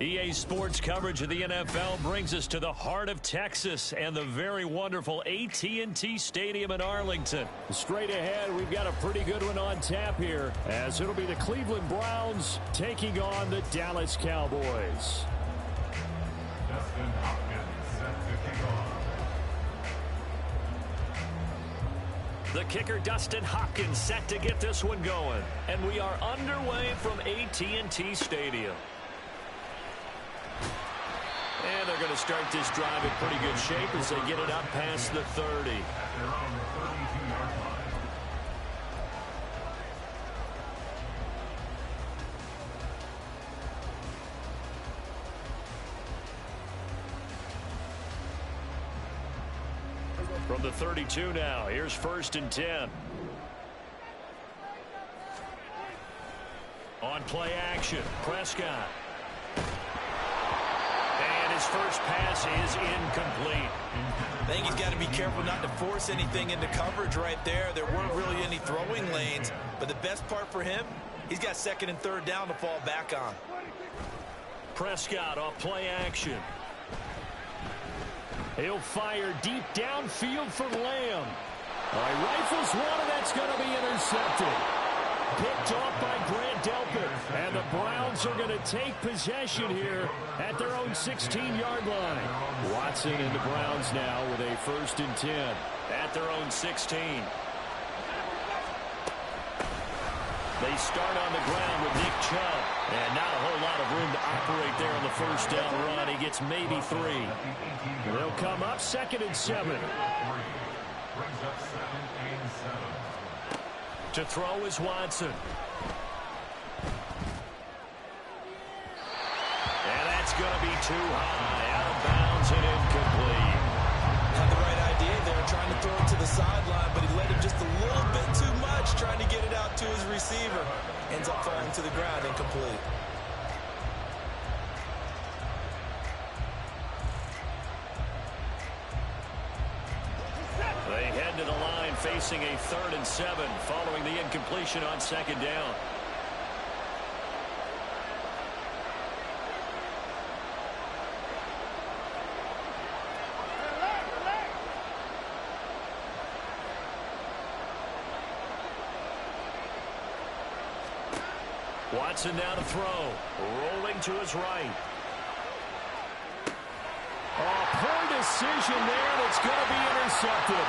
EA Sports coverage of the NFL brings us to the heart of Texas and the very wonderful AT&T Stadium in Arlington. Straight ahead, we've got a pretty good one on tap here, as it'll be the Cleveland Browns taking on the Dallas Cowboys. Dustin Hopkins set to kick off. The kicker, Dustin Hopkins, set to get this one going. And we are underway from AT&T Stadium. And they're going to start this drive in pretty good shape as they get it up past the 30. At their own 32-yard line. From the 32 now, here's 1st and 10. On play action, Prescott. And his first pass is incomplete. I think he's got to be careful not to force anything into coverage right there. There weren't really any throwing lanes, but the best part for him, he's got 2nd and 3rd down to fall back on. Prescott off play action. He'll fire deep downfield for Lamb. All right, rifles one, and that's going to be intercepted. Picked off by Grant Delpit. And the Browns are going to take possession here at their own 16-yard line. Watson and the Browns now with a 1st and 10. At their own 16. They start on the ground with Nick Chubb. And not a whole lot of room to operate there on the 1st down run. He gets maybe 3. They'll come up 2nd and 7. Brings up 2nd and 7. To throw is Watson. And that's going to be too high. Out of bounds and incomplete. Had the right idea there, trying to throw it to the sideline, but he let him just a little bit too much, trying to get it out to his receiver. Ends up falling to the ground, incomplete. They head to the line facing a 3rd and 7 following the incompletion on 2nd down. Watson now to throw. Rolling to his right. Oh, poor decision there. That's going to be intercepted.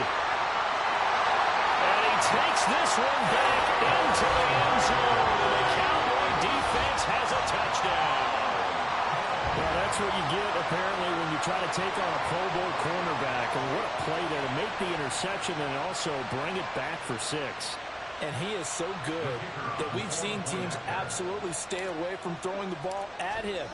And he takes this one back into the end zone. The Cowboy defense has a touchdown. Well, that's what you get, apparently, when you try to take on a Pro Bowl cornerback. And what a play there to make the interception and also bring it back for 6. And he is so good that we've seen teams absolutely stay away from throwing the ball at him.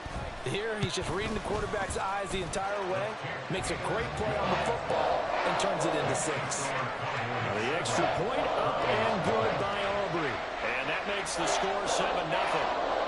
Here, he's just reading the quarterback's eyes the entire way, makes a great play on the football, and turns it into 6. Now the extra point up and good by Aubrey. And that makes the score 7-0.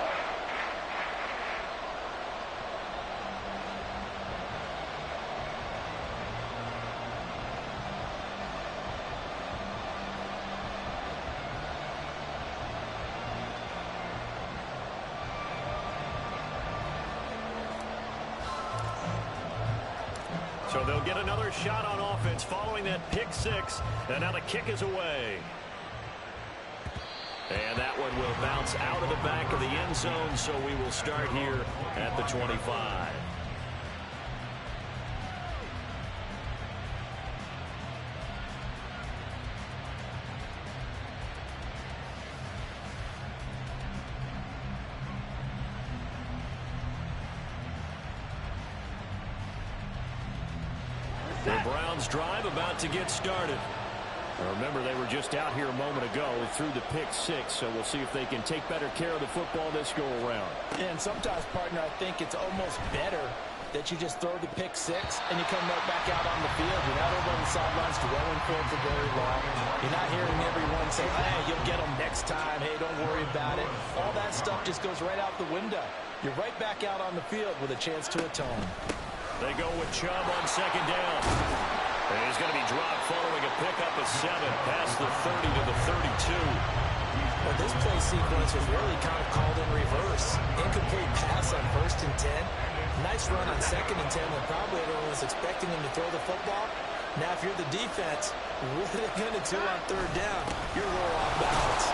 So they'll get another shot on offense following that pick 6. And now the kick is away. And that one will bounce out of the back of the end zone, so we will start here at the 25. The Browns drive about to get started. Remember, they were just out here a moment ago through the pick 6, so we'll see if they can take better care of the football this go-around. And sometimes, partner, I think it's almost better that you just throw the pick 6 and you come right back out on the field. You're not over on the sidelines dwelling for it for very long. You're not hearing everyone say, hey, you'll get them next time. Hey, don't worry about it. All that stuff just goes right out the window. You're right back out on the field with a chance to atone. They go with Chubb on 2nd down. And he's going to be dropped following a pickup of 7 past the 30 to the 32. Well, this play sequence was really kind of called in reverse. Incomplete pass on 1st and 10. nice run on 2nd and 10 when probably everyone was expecting him to throw the football. Now, if you're the defense, what are they going to do on 3rd down? You're a little off balance.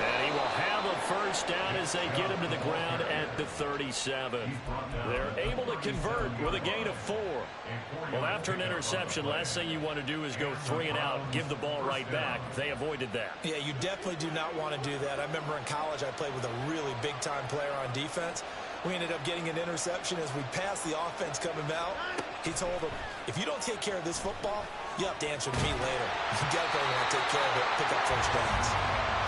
And he will have a first down as they get him to the ground at the 37. They're able to convert with a gain of 4. Well, after an interception, last thing you want to do is go 3 and out, give the ball right back. They avoided that. Yeah, you definitely do not want to do that. I remember in college I played with a really big-time player on defense. We ended up getting an interception as we passed the offense coming out. He told him, if you don't take care of this football, you have to answer to me later. You definitely want to take care of it, pick up first downs.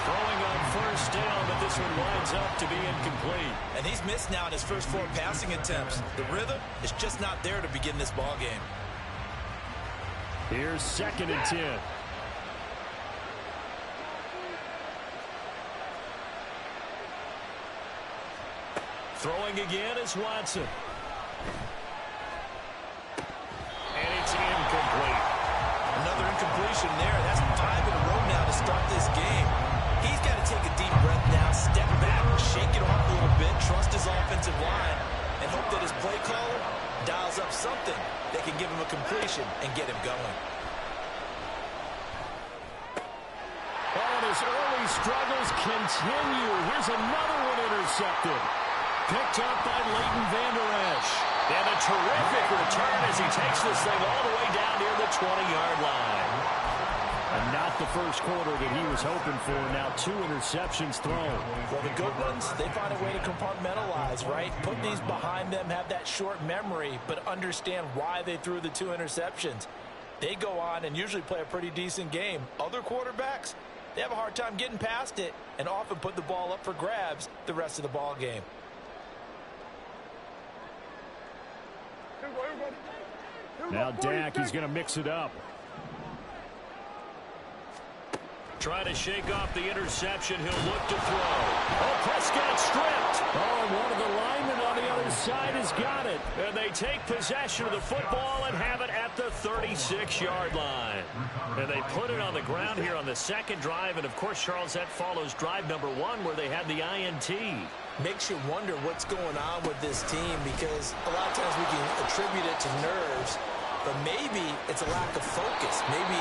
Throwing on first down, but this one winds up to be incomplete. And he's missed now in his first 4 passing attempts. The rhythm is just not there to begin this ball game. Here's 2nd and 10. Throwing again is Watson. And it's incomplete. Another incompletion there. That's 5 in a row now to start this game. He's got to take a deep breath now, step back, shake it off a little bit, trust his offensive line, and hope that his play caller dials up something that can give him a completion and get him going. And his early struggles continue. Here's another one intercepted. Picked up by Leighton Vander Esch. And a terrific return as he takes this thing all the way down near the 20-yard line. And not the first quarter that he was hoping for. Now 2 interceptions thrown. Well, the good ones, they find a way to compartmentalize, right? Put these behind them, have that short memory, but understand why they threw the 2 interceptions. They go on and usually play a pretty decent game. Other quarterbacks, they have a hard time getting past it and often put the ball up for grabs the rest of the ball game. Now Dak, he's going to mix it up. Trying to shake off the interception. He'll look to throw. Oh, Prescott stripped. Oh, one of the linemen on the other side has got it. And they take possession of the football and have it at the 36-yard line. And they put it on the ground here on the 2nd drive. And, of course, Charles, that follows drive number 1 where they had the INT. Makes you wonder what's going on with this team because a lot of times we can attribute it to nerves. But maybe it's a lack of focus. Maybe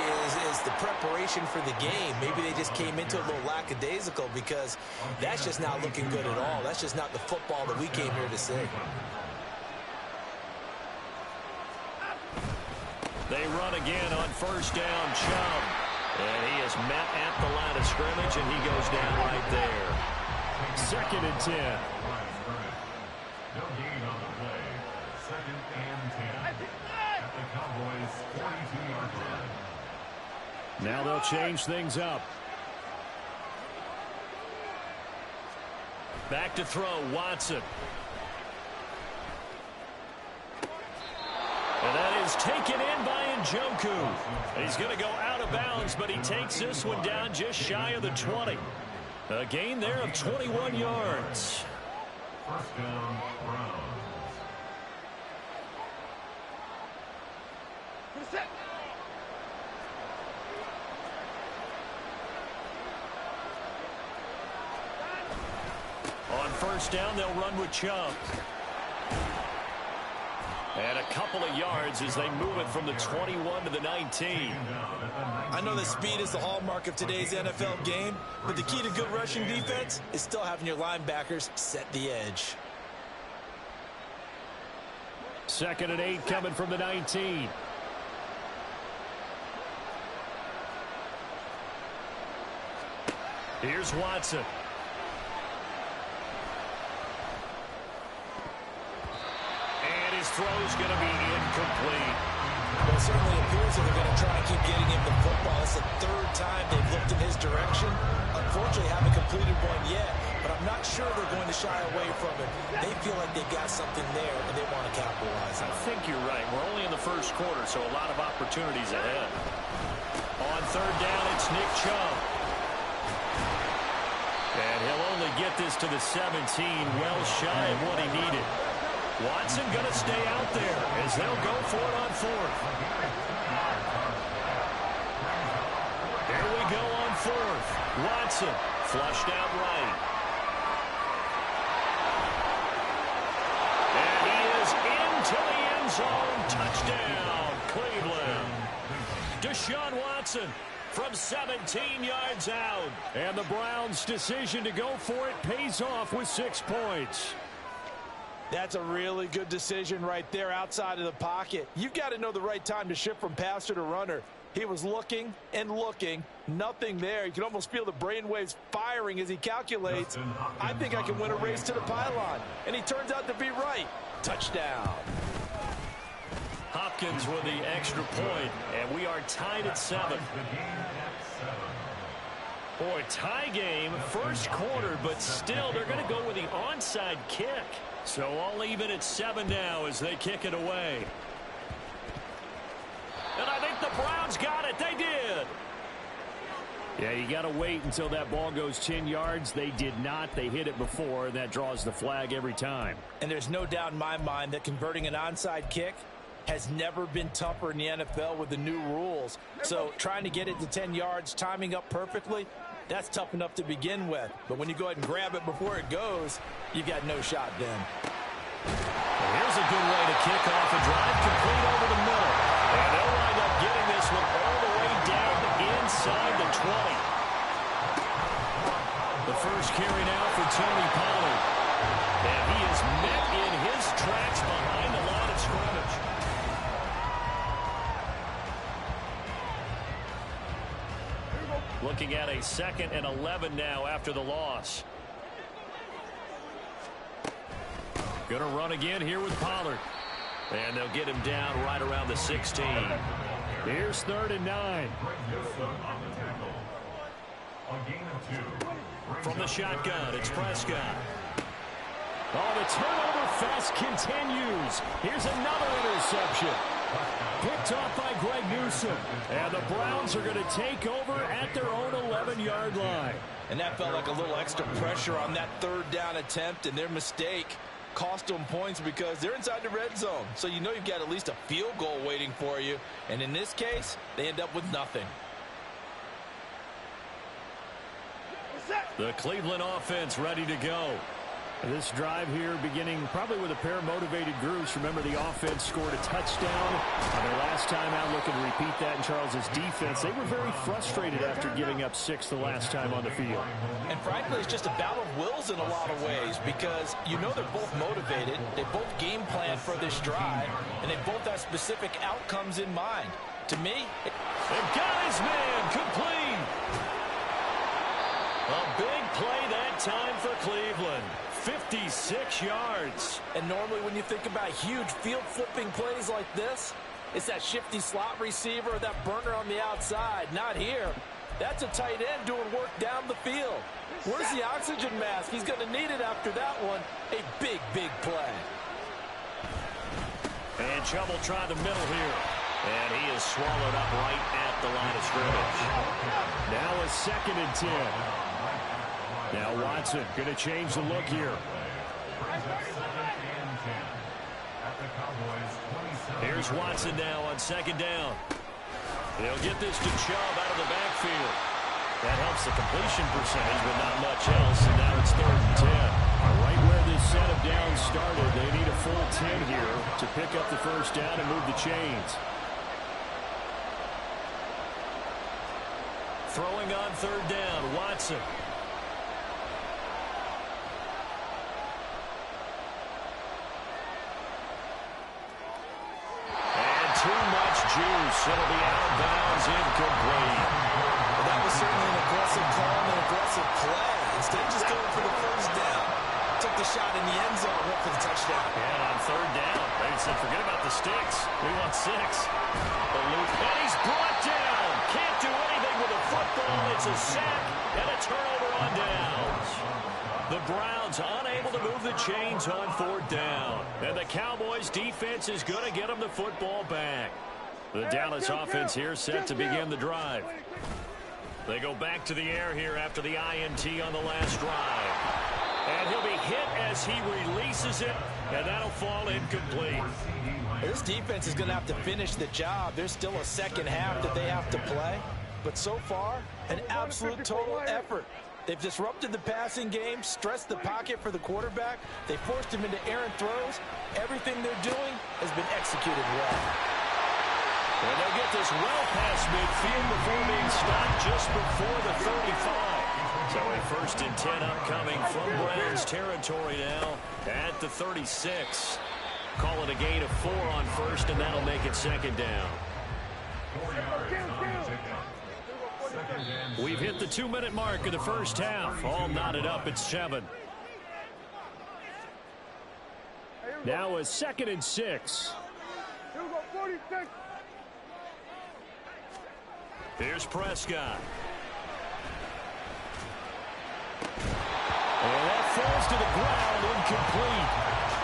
it's the preparation for the game. Maybe they just came into a little lackadaisical because that's just not looking good at all. That's just not the football that we came here to see. They run again on first down, Chubb. And he is met at the line of scrimmage, and he goes down right there. 2nd and 10. No gain on the play. 2nd and 10. At the Cowboys' 42-yard line. Now they'll change things up. Back to throw, Watson. And that is taken in by Njoku. He's going to go out of bounds, but he takes this one down just shy of the 20. A gain there of 21 yards. First down, Browns. On first down, they'll run with Chubb. And a couple of yards as they move it from the 21 to the 19. I know that speed is the hallmark of today's NFL game, but the key to good rushing defense is still having your linebackers set the edge. 2nd and 8 coming from the 19. Here's Watson. And his throw's going to be incomplete. Well, it certainly appears that they're going to try and keep getting him the football. It's the 3rd time they've looked in his direction. Unfortunately, haven't completed one yet, but I'm not sure they're going to shy away from it. They feel like they've got something there, and they want to capitalize on it. I think you're right. We're only in the first quarter, so a lot of opportunities ahead. On 3rd down, it's Nick Chubb. And he'll only get this to the 17, well shy of what he needed. Watson going to stay out there as they'll go for it on 4th. Here we go on 4th. Watson flushed out right. And he is into the end zone. Touchdown, Cleveland. Deshaun Watson from 17 yards out. And the Browns' decision to go for it pays off with 6 points. That's a really good decision right there outside of the pocket. You've got to know the right time to shift from passer to runner. He was looking and looking, nothing there. You can almost feel the brainwaves firing as he calculates, I think I can win a race to the pylon. And he turns out to be right. Touchdown. Hopkins with the extra point, and we are tied at 7. Boy, tie game, first quarter, but still they're going to go with the onside kick. So all even at 7 now as they kick it away. And I think the Browns got it. They did. Yeah, you got to wait until that ball goes 10 yards. They did not. They hit it before, and that draws the flag every time. And there's no doubt in my mind that converting an onside kick has never been tougher in the NFL with the new rules. So trying to get it to 10 yards, timing up perfectly, that's tough enough to begin with. But when you go ahead and grab it before it goes, you've got no shot then. Well, here's a good way to kick off a drive, complete over the middle. And they'll wind up getting this one all the way down inside the 20. The first carry now for Tony Pollard. And he is met in his tracks behind the line of scrimmage. Looking at a 2nd and 11 now after the loss. Gonna run again here with Pollard. And they'll get him down right around the 16. Here's 3rd and 9. From the shotgun, it's Prescott. Oh, the turnover fest continues. Here's another interception. Picked off by Greg Newsome. And the Browns are going to take over at their own 11-yard line. And that felt like a little extra pressure on that 3rd down attempt, and their mistake cost them points because they're inside the red zone. So you know you've got at least a field goal waiting for you. And in this case, they end up with nothing. The Cleveland offense ready to go. This drive here beginning probably with a pair of motivated groups. Remember, the offense scored a touchdown on their last time out, looking to repeat that in Charles's defense. They were very frustrated after giving up 6 the last time on the field. And frankly, it's just a battle of wills in a lot of ways because you know they're both motivated. They both game plan for this drive, and they both have specific outcomes in mind. To me, they've got his man complete. A big play that time for Cleveland. 56 yards. And normally when you think about huge field-flipping plays like this, it's that shifty slot receiver or that burner on the outside. Not here. That's a tight end doing work down the field. Where's the oxygen mask? He's going to need it after that one. A big, big play. And Chubb will try the middle here. And he is swallowed up right at the line of scrimmage. Now a 2nd and 10. Now Watson going to change the look here. Here's Watson now on 2nd down. They'll get this to Chubb out of the backfield. That helps the completion percentage, but not much else. And now it's 3rd and 10. Right where this set of downs started, they need a full 10 here to pick up the 1st down and move the chains. Throwing on 3rd down, Watson. Too much juice. It'll be out of bounds, incomplete. Well, that was certainly an aggressive call and an aggressive play. Instead of just going for the 1st down, took the shot in the end zone, went for the touchdown. And on 3rd down, they said, forget about the sticks. We want 6. And he's brought down. Can't do anything with the football. It's a sack and a turnover on downs. The Browns unable to move the chains on 4th down. And the Cowboys defense is going to get them the football back. The Dallas offense here set to begin the drive. They go back to the air here after the INT on the last drive. And he'll be hit as he releases it, and that'll fall incomplete. This defense is going to have to finish the job. There's still a 2nd half that they have to play. But so far, an absolute total effort. They've disrupted the passing game, stressed the pocket for the quarterback. They forced him into errant throws. Everything they're doing has been executed well. And they'll get this well past midfield before being stopped just before the 35. So a 1st and 10 upcoming from Browns territory now at the 36. Call it a gain of 4 on 1st, and that'll make it 2nd down. We've hit the 2-minute mark of the first half. All knotted up at 7. Now a 2nd and 6. Here's Prescott. And that falls to the ground, incomplete.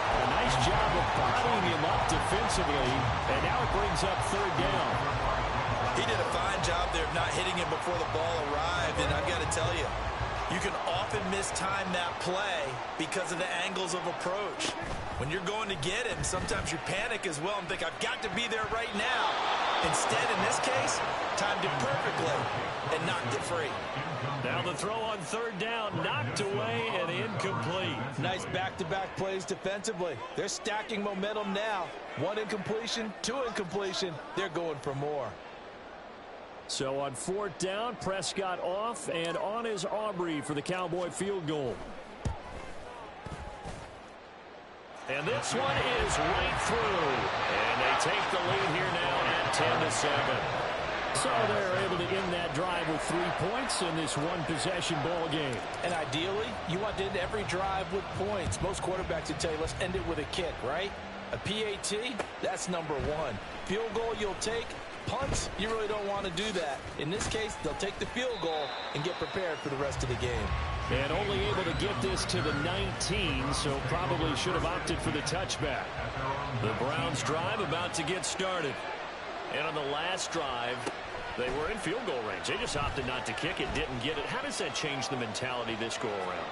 A nice job of bodying him up defensively, and now it brings up 3rd down. He did a fine job there of not hitting him before the ball arrived, and I've got to tell you, you can often mistime that play because of the angles of approach. When you're going to get him, sometimes you panic as well and think, I've got to be there right now. Instead, in this case, timed it perfectly and knocked it free. Now the throw on 3rd down, knocked away and incomplete. Nice back-to-back plays defensively. They're stacking momentum now. 1 incompletion, 2 incompletion. They're going for more. So on 4th down, Prescott off, and on is Aubrey for the Cowboy field goal. And this one is right through. And they take the lead here now at 10-7. So they're able to end that drive with 3 points in this one-possession ball game. And ideally, you want to end every drive with points. Most quarterbacks would tell you, let's end it with a kick, right? A PAT, that's number 1. Field goal you'll take. Punts, you really don't want to do that. In this case, they'll take the field goal and get prepared for the rest of the game. And only able to get this to the 19, so probably should have opted for the touchback. The Browns drive about to get started. And on the last drive, they were in field goal range. They just opted not to kick it, didn't get it. How does that change the mentality this go-around?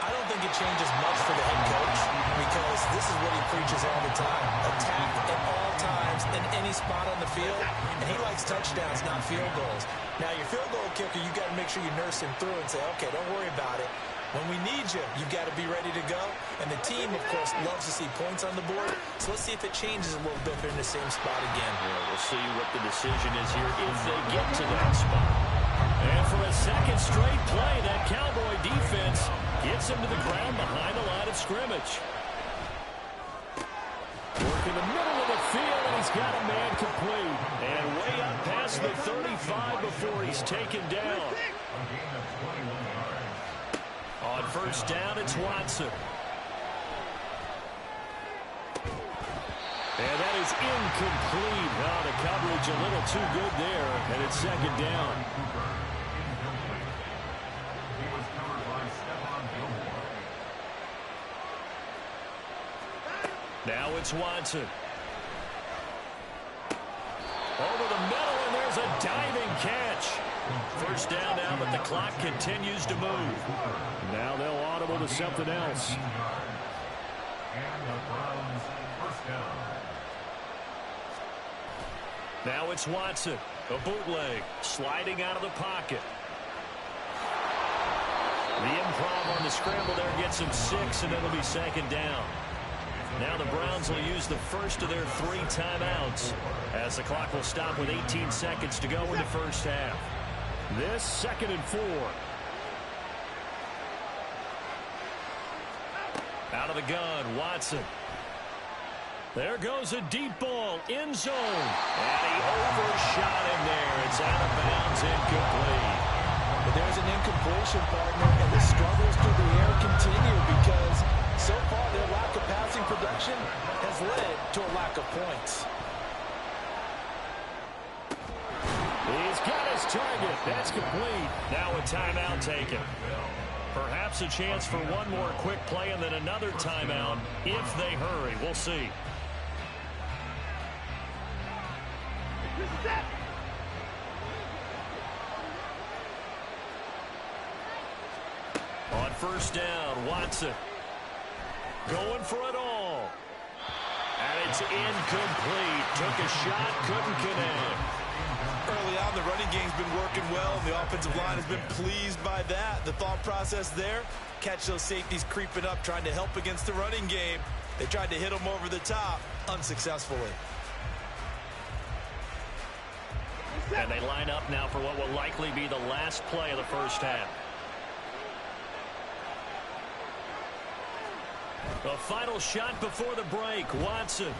I don't think it changes much for the head coach because this is what he preaches all the time. Attack at all times in any spot on the field, and he likes touchdowns, not field goals. Now, your field goal kicker, you got to make sure you nurse him through and say, okay, don't worry about it. When we need you, you've got to be ready to go. And the team, of course, loves to see points on the board. So let's see if it changes a little bit if they're in the same spot again. Yeah, we'll see what the decision is here if they get to that spot. And for a 2nd straight play, that Cowboy defense gets him to the ground behind the line of scrimmage. Work in the middle of the field, and he's got a man complete. And way up past the 35 before he's taken down. On 1st down, it's Watson. And that is incomplete. Oh, the coverage a little too good there, and it's 2nd down. Now it's Watson. Over the middle, and there's a diving catch. 1st down now, but the clock continues to move. Now they'll audible to something else. And the Browns, 1st down. Now it's Watson. A bootleg. Sliding out of the pocket. The improv on the scramble there gets him 6, and it'll be 2nd down. Now the Browns will use the first of their 3 timeouts as the clock will stop with 18 seconds to go in the first half. This 2nd and 4. Out of the gun, Watson. There goes a deep ball, end zone. And he overshot him there. It's out of bounds, incomplete. But there's an incompletion, partner, and the struggles through the air continue because so far their lack of passing production has led to a lack of points. He's got his target. That's complete. Now a timeout taken. Perhaps a chance for one more quick play and then another timeout if they hurry. We'll see. On 1st down, Watson going for it all. And it's incomplete. Took a shot, couldn't connect. Early on, the running game's been working well, and the offensive line has been pleased by that. The thought process there, catch those safeties creeping up, trying to help against the running game. They tried to hit them over the top, unsuccessfully. And they line up now for what will likely be the last play of the first half. The final shot before the break, Watson.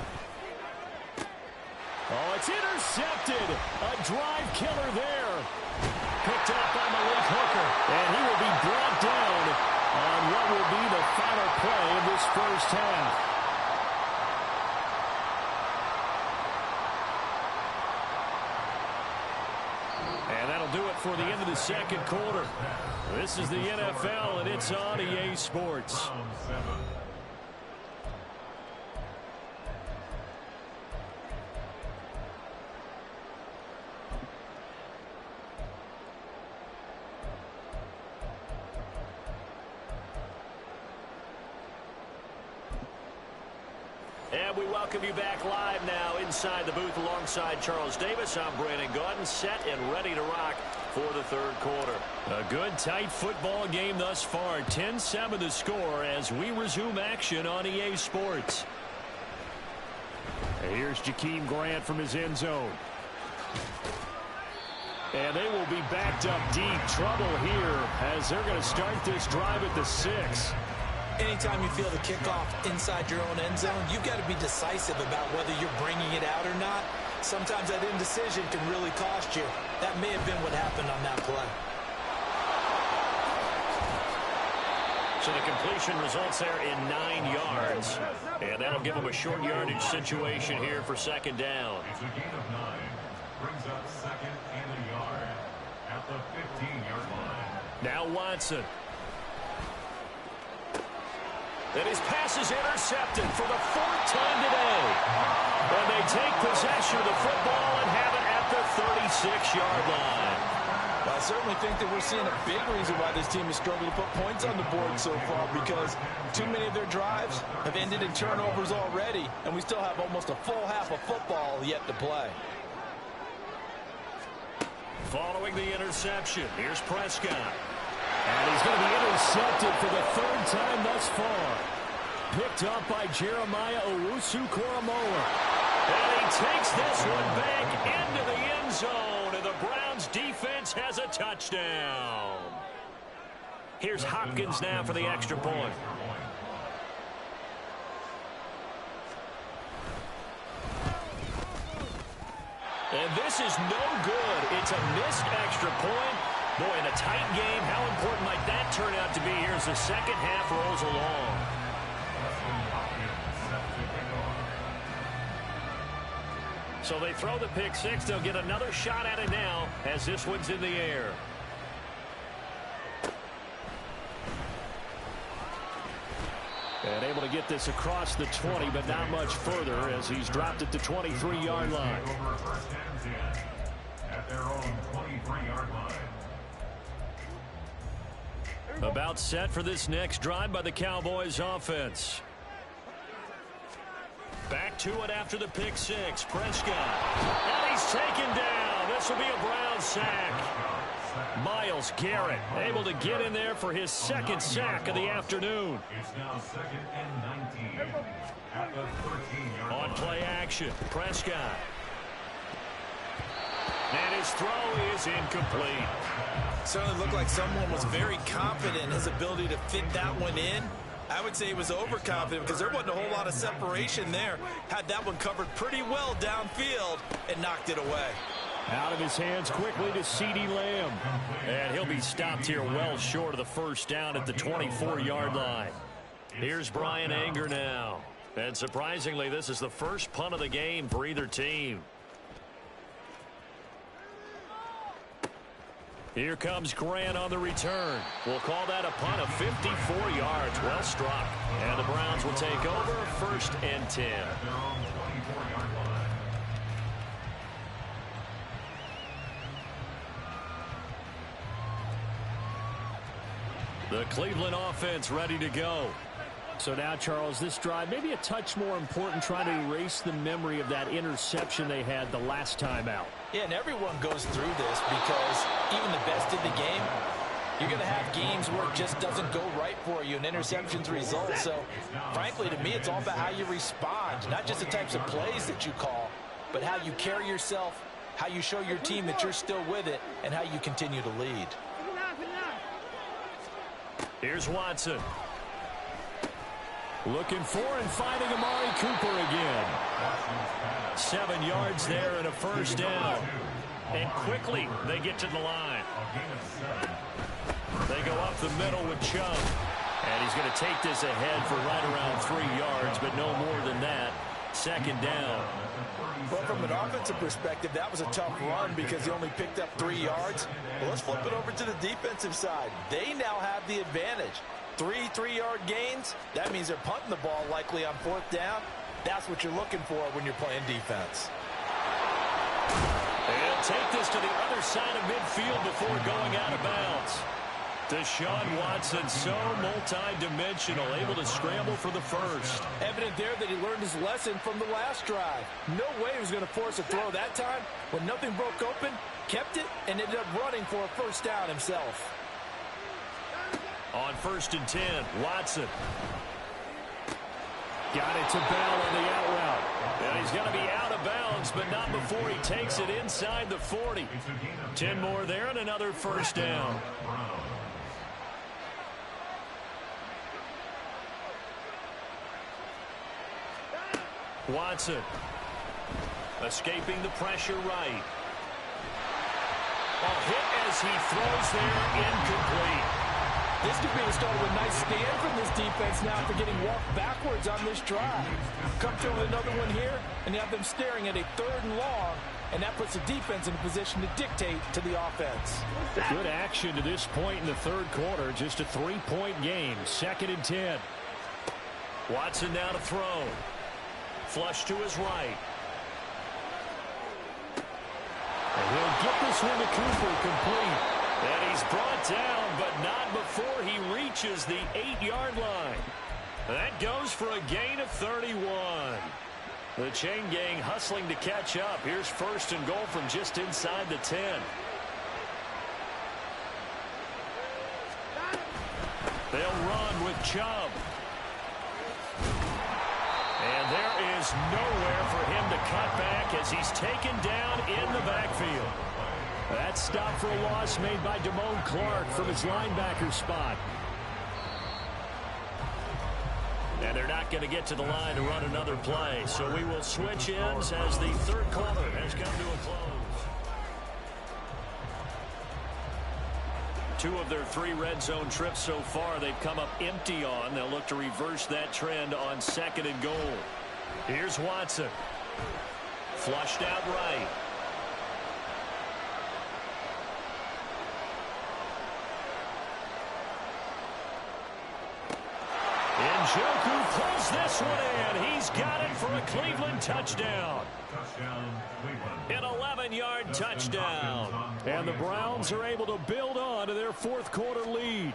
Oh, it's intercepted. A drive killer there. Picked up by Malik Hooker. And he will be brought down on what will be the final play of this first half. And that'll do it for the end of the second quarter. This is the NFL, and it's on EA Sports. And we welcome you back live now inside the booth alongside Charles Davis. I'm Brandon Gaudin, set and ready to rock for the third quarter. A good, tight football game thus far. 10-7 the score as we resume action on EA Sports. And here's Jakeem Grant from his end zone. And they will be backed up deep. Trouble here as they're going to start this drive at the 6. Anytime you feel the kickoff inside your own end zone, you've got to be decisive about whether you're bringing it out or not. Sometimes that indecision can really cost you. That may have been what happened on that play. So the completion results there in 9 yards. And that'll give them a short yardage situation here for second down. It's a gain of 9. Brings up second and a yard at the 15-yard line. Now Watson. And his pass is intercepted for the 4th time today. And they take possession of the football and have it at the 36-yard line. Well, I certainly think that we're seeing a big reason why this team has struggled to put points on the board so far, because too many of their drives have ended in turnovers already, and we still have almost a full half of football yet to play. Following the interception, here's Prescott. And he's going to be intercepted for the 3rd time thus far. Picked up by Jeremiah Owusu-Koramoah. And he takes this one back into the end zone, and the Browns defense has a touchdown. Here's Hopkins now for the extra point. And this is no good. It's a missed extra point. Boy, in a tight game, how important might that turn out to be here as the second half rolls along? So they throw the pick six. They'll get another shot at it now as this one's in the air. And able to get this across the 20, but not much further as he's dropped it to 23-yard line. Over first and 10 at their own 23-yard line. About set for this next drive by the Cowboys offense. Back to it after the pick six. Prescott. And he's taken down. This will be a Brown sack. Myles Garrett able to get in there for his second sack of the afternoon. It's now second and 19 at the 13-yard line. On play action, Prescott. And his throw is incomplete. Certainly looked like someone was very confident in his ability to fit that one in. I would say he was overconfident because there wasn't a whole lot of separation there. Had that one covered pretty well downfield and knocked it away. Out of his hands quickly to CeeDee Lamb. And he'll be stopped here well short of the first down at the 24-yard line. Here's Brian Anger now. And surprisingly, this is the first punt of the game for either team. Here comes Grant on the return. We'll call that a punt of 54 yards. Well struck. And the Browns will take over first and 10. The Cleveland offense ready to go. So now, Charles, this drive maybe a touch more important, trying to erase the memory of that interception they had the last time out. Yeah, and everyone goes through this because even the best in the game, you're going to have games where it just doesn't go right for you, and interceptions result. So, frankly, to me, it's all about how you respond, not just the types of plays that you call, but how you carry yourself, how you show your team that you're still with it, and how you continue to lead. Here's Watson. Looking for and finding Amari Cooper again. 7 yards there and a first down. And quickly they get to the line. They go up the middle with Chubb. And he's going to take this ahead for right around 3 yards, but no more than that. Second down. But from an offensive perspective, that was a tough run because he only picked up 3 yards. Well, let's flip it over to the defensive side. They now have the advantage. 3 3-yard gains, that means they're punting the ball likely on 4th down. That's what you're looking for when you're playing defense. They'll take this to the other side of midfield before going out of bounds. Deshaun Watson, so multi-dimensional, able to scramble for the first. Evident there that he learned his lesson from the last drive. No way he was going to force a throw that time. When nothing broke open, kept it, and ended up running for a first down himself. On 1st and 10, Watson. Got it to Bell on the out route. And he's going to be out of bounds, but not before he takes it inside the 40. 10 more there and another first down. Watson escaping the pressure right. A hit as he throws there, incomplete. This could be the start of a nice stand from this defense now after getting walked backwards on this drive. Come through with another one here, and you have them staring at a 3rd and long, and that puts the defense in a position to dictate to the offense. Good action to this point in the 3rd quarter. Just a 3-point game. 2nd and 10. Watson now to throw. Flush to his right. And he'll get this one to Cooper complete. And he's brought down, but not before he reaches the 8-yard line. That goes for a gain of 31. The chain gang hustling to catch up. Here's 1st and goal from just inside the 10. They'll run with Chubb. And there is nowhere for him to cut back as he's taken down in the backfield. That stop for a loss made by Damone Clark from his linebacker spot. And they're not going to get to the line to run another play. So we will switch ends as the 3rd quarter has come to a close. 2 of their 3 red zone trips so far they've come up empty on. They'll look to reverse that trend on 2nd and goal. Here's Watson. Flushed out right. Njoku pulls this one in. He's got it for a Cleveland touchdown. An 11-yard touchdown. And the Browns are able to build on to their 4th quarter lead.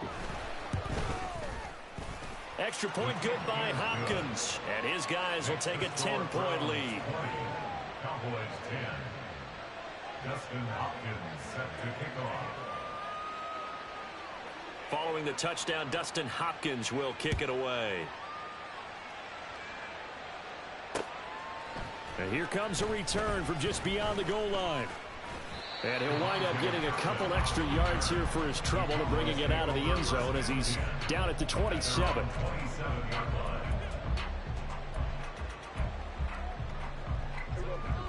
Extra point good by Hopkins. And his guys will take a 10-point lead. Cowboys 10. Dustin Hopkins set to kick off. Following the touchdown, Dustin Hopkins will kick it away. And here comes a return from just beyond the goal line. And he'll wind up getting a couple extra yards here for his trouble and bringing it out of the end zone as he's down at the 27.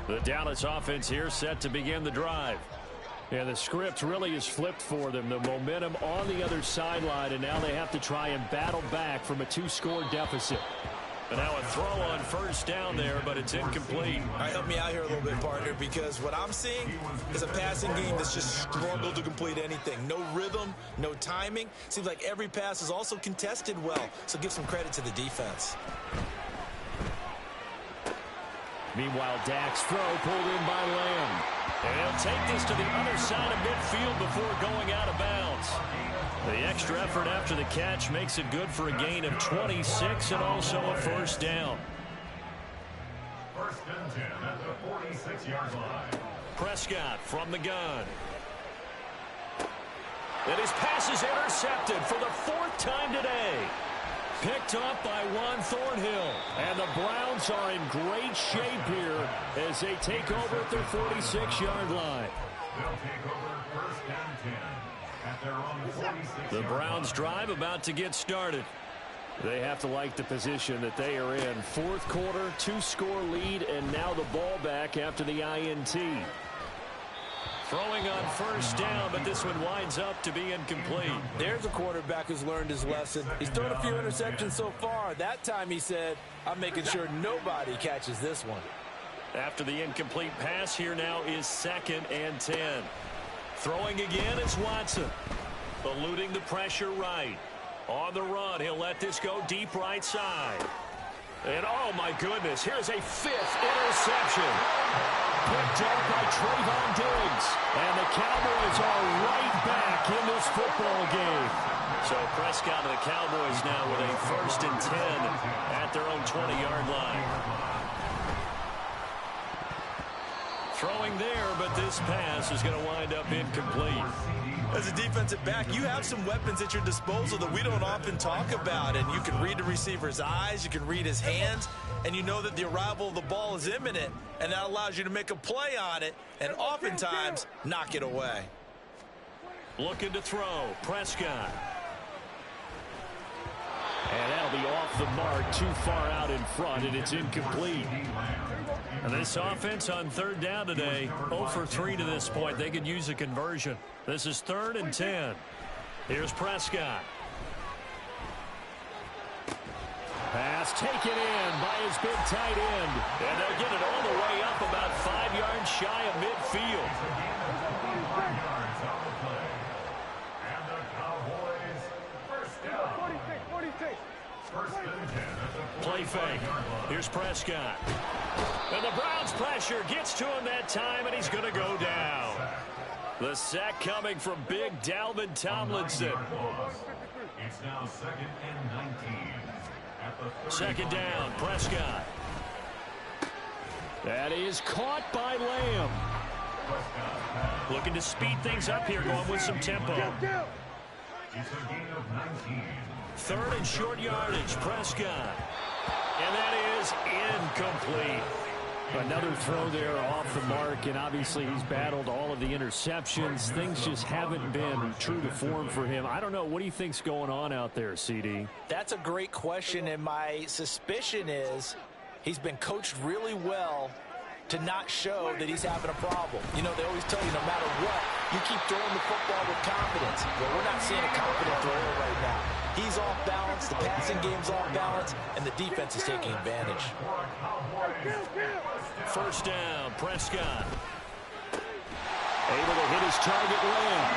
The Dallas offense here set to begin the drive. Yeah, the script really is flipped for them. The momentum on the other sideline, and now they have to try and battle back from a 2-score deficit. And now a throw on 1st down there, but it's incomplete. All right, help me out here a little bit, partner, because what I'm seeing is a passing game that's just struggled to complete anything. No rhythm, no timing. Seems like every pass is also contested well, so give some credit to the defense. Meanwhile, Dak's throw pulled in by Lamb. And he'll take this to the other side of midfield before going out of bounds. The extra effort after the catch makes it good for a gain of 26 and also a first down. First and 10 at the 46-yard line. Prescott from the gun. And his pass is intercepted for the 4th time today. Picked up by Juan Thornhill. And the Browns are in great shape here as they take over at their 46-yard line. They'll take over first and 10 at their own 46. The Browns drive about to get started. They have to like the position that they are in. 4th quarter, 2-score lead, and now the ball back after the INT. Throwing on first down, but this one winds up to be incomplete. There's a quarterback who's learned his lesson. He's thrown a few interceptions so far. That time he said, I'm making sure nobody catches this one. After the incomplete pass, here now is 2nd and 10. Throwing again is Watson. Eluding the pressure right. On the run, he'll let this go deep right side. And oh my goodness, here's a 5th interception. Picked up by Trayvon Diggs. And the Cowboys are right back in this football game. So Prescott and the Cowboys now with a 1st and 10 at their own 20-yard line. Throwing there, but this pass is going to wind up incomplete. As a defensive back, you have some weapons at your disposal that we don't often talk about. And you can read the receiver's eyes, you can read his hands, and you know that the arrival of the ball is imminent. And that allows you to make a play on it and oftentimes knock it away. Looking to throw, Prescott. And that'll be off the mark, too far out in front, and it's incomplete. And this offense on 3rd down today, 0 for 3 to this point. They could use a conversion. This is 3rd and 10. Here's Prescott. Pass taken in by his big tight end. And they'll get it all the way up about 5 yards shy of midfield. And the Cowboys first down. 46. First and 10 at the Play fake. Here's Prescott. And the Browns pressure gets to him that time, and he's going to go down. The sack coming from big Dalvin Tomlinson. It's now 2nd and 19. At the 2nd down, Prescott. That is caught by Lamb. Looking to speed things up here, going with some tempo. It's a gain of 19. 3rd and short yardage, Prescott. And that is incomplete. Another throw there off the mark, and obviously he's battled all of the interceptions. Things just haven't been true to form for him. I don't know. What do you think's going on out there, CD? That's a great question, and my suspicion is he's been coached really well to not show that he's having a problem. You know, they always tell you no matter what, you keep throwing the football with confidence. Well, we're not seeing a confident thrower right now. He's off balance, the passing game's off balance, and the defense is taking advantage. 1st down, Prescott. Able to hit his target, Lamb.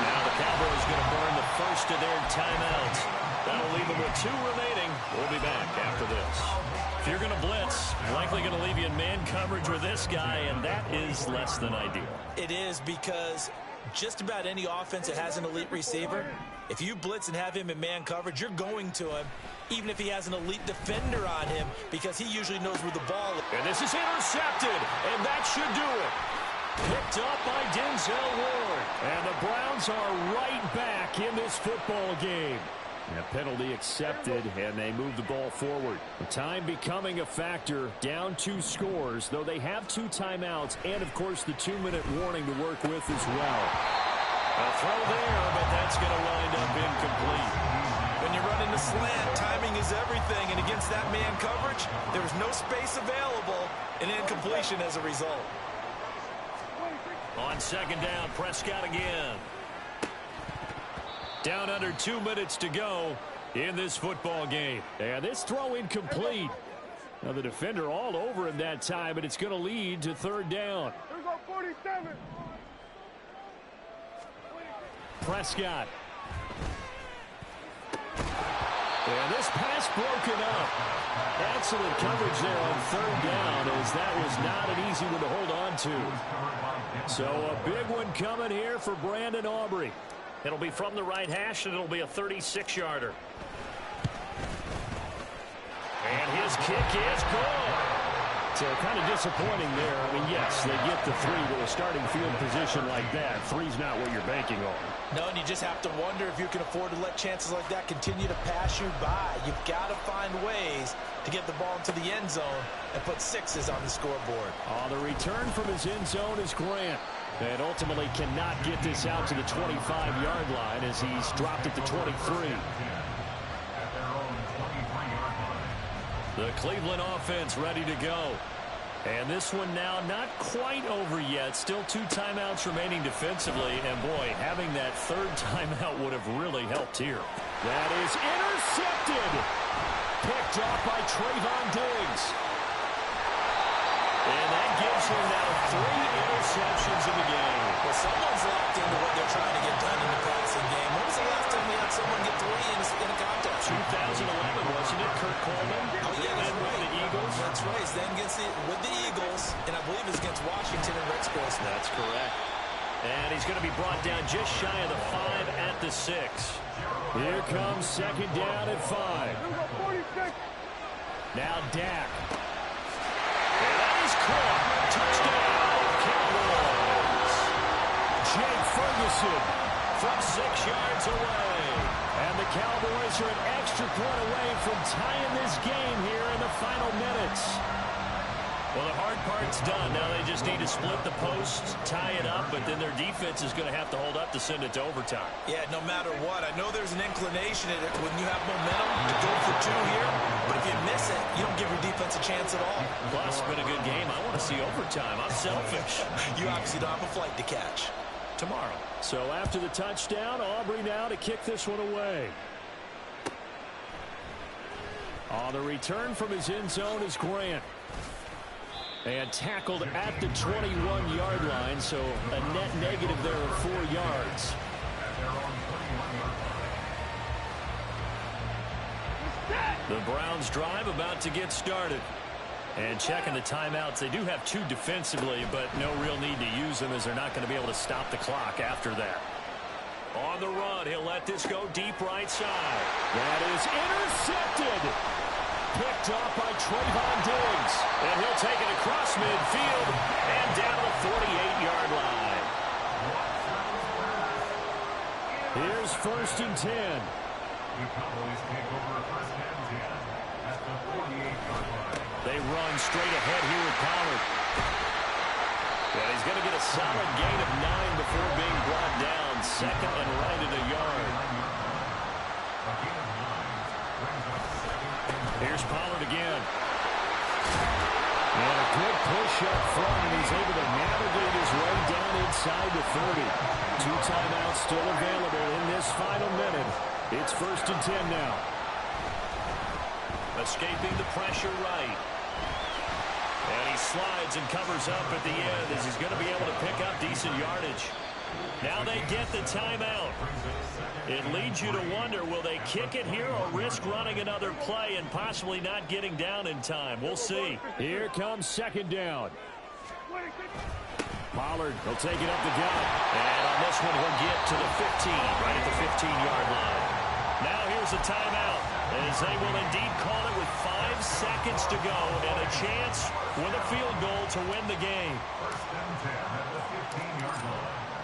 Now the Cowboys going to burn the first of their timeouts. That'll leave them with 2 remaining. We'll be back after this. If you're going to blitz, likely going to leave you in man coverage with this guy, and that is less than ideal. It is, because just about any offense that has an elite receiver, if you blitz and have him in man coverage, you're going to him, even if he has an elite defender on him, because he usually knows where the ball is. And this is intercepted, and that should do it. Picked up by Denzel Ward. And the Browns are right back in this football game. And a penalty accepted, and they move the ball forward. The time becoming a factor, down 2 scores, though they have 2 timeouts, and, of course, the 2-minute warning to work with as well. A throw there, but that's going to wind up incomplete. When you're running the slant, timing is everything, and against that man coverage, there was no space available, and incompletion as a result. On 2nd down, Prescott again. Down under 2 minutes to go in this football game. And this throw incomplete. Now the defender all over him that time, and it's going to lead to 3rd down. Here we go, 47. Prescott. And this pass broken up. Excellent coverage there on third down, as that was not an easy one to hold on to. So a big one coming here for Brandon Aubrey. It'll be from the right hash, and it'll be a 36-yarder. And his kick is good. So kind of disappointing there. I mean, yes, they get the 3 with a starting field position like that. 3's not what you're banking on. No, and you just have to wonder if you can afford to let chances like that continue to pass you by. You've got to find ways to get the ball into the end zone and put 6s on the scoreboard. On the return from his end zone is Grant. And ultimately cannot get this out to the 25-yard line as he's dropped at the 23. The Cleveland offense ready to go. And this one now not quite over yet. Still 2 timeouts remaining defensively. And, boy, having that 3rd timeout would have really helped here. That is intercepted. Picked off by Trayvon Diggs. And that gives him now 3 interceptions in the game. Well, someone's locked into what they're trying to get done in the passing game. When was the last time we had someone get 3 in a contest? 2011, wasn't it? Kurt Coleman. Oh, yeah, that's right. With the Eagles. That's right. Then gets it with the Eagles, and I believe it's against Washington and Rex Grossman. That's correct. And he's going to be brought down just shy of the 5 at the 6. Here comes 2nd down at 5. Now Dak. And that is caught. Touchdown, Cowboys. Jake Ferguson from 6 yards away. And the Cowboys are an extra point away from tying this game here in the final minutes. Well, the hard part's done. Now they just need to split the posts, tie it up, but then their defense is going to have to hold up to send it to overtime. Yeah, no matter what. I know there's an inclination in it when you have momentum to go for 2 here, but if you miss it, you don't give your defense a chance at all. Plus, it's been a good game. I want to see overtime. I'm selfish. You obviously don't have a flight to catch. Tomorrow. So after the touchdown, Aubrey now to kick this one away. On the return from his end zone is Grant. And tackled at the 21-yard line, so a net negative there of 4 yards. The Browns drive about to get started. And checking the timeouts, they do have 2 defensively, but no real need to use them as they're not going to be able to stop the clock after that. On the run, he'll let this go deep right side. That is intercepted. Picked off by Trayvon Diggs. And he'll take it across midfield and down the 48-yard line. Here's 1st and 10. The Cowboys take over 1st and 10 at the 48-yard line. They run straight ahead here with Pollard. And he's going to get a solid gain of 9 before being brought down. 2nd and right at a yard. Here's Pollard again. And a good push up front, and he's able to navigate his way down inside the 30. 2 timeouts still available in this final minute. It's 1st and 10 now. Escaping the pressure right. And he slides and covers up at the end as he's going to be able to pick up decent yardage. Now they get the timeout. It leads you to wonder, will they kick it here or risk running another play and possibly not getting down in time? We'll see. Here comes 2nd down. Pollard will take it up the gut. And on this one, he'll get to the 15, right at the 15-yard line. Now here's a timeout, as they will indeed call it with 5 seconds to go and a chance with a field goal to win the game. 1st and 10 at the 15-yard line.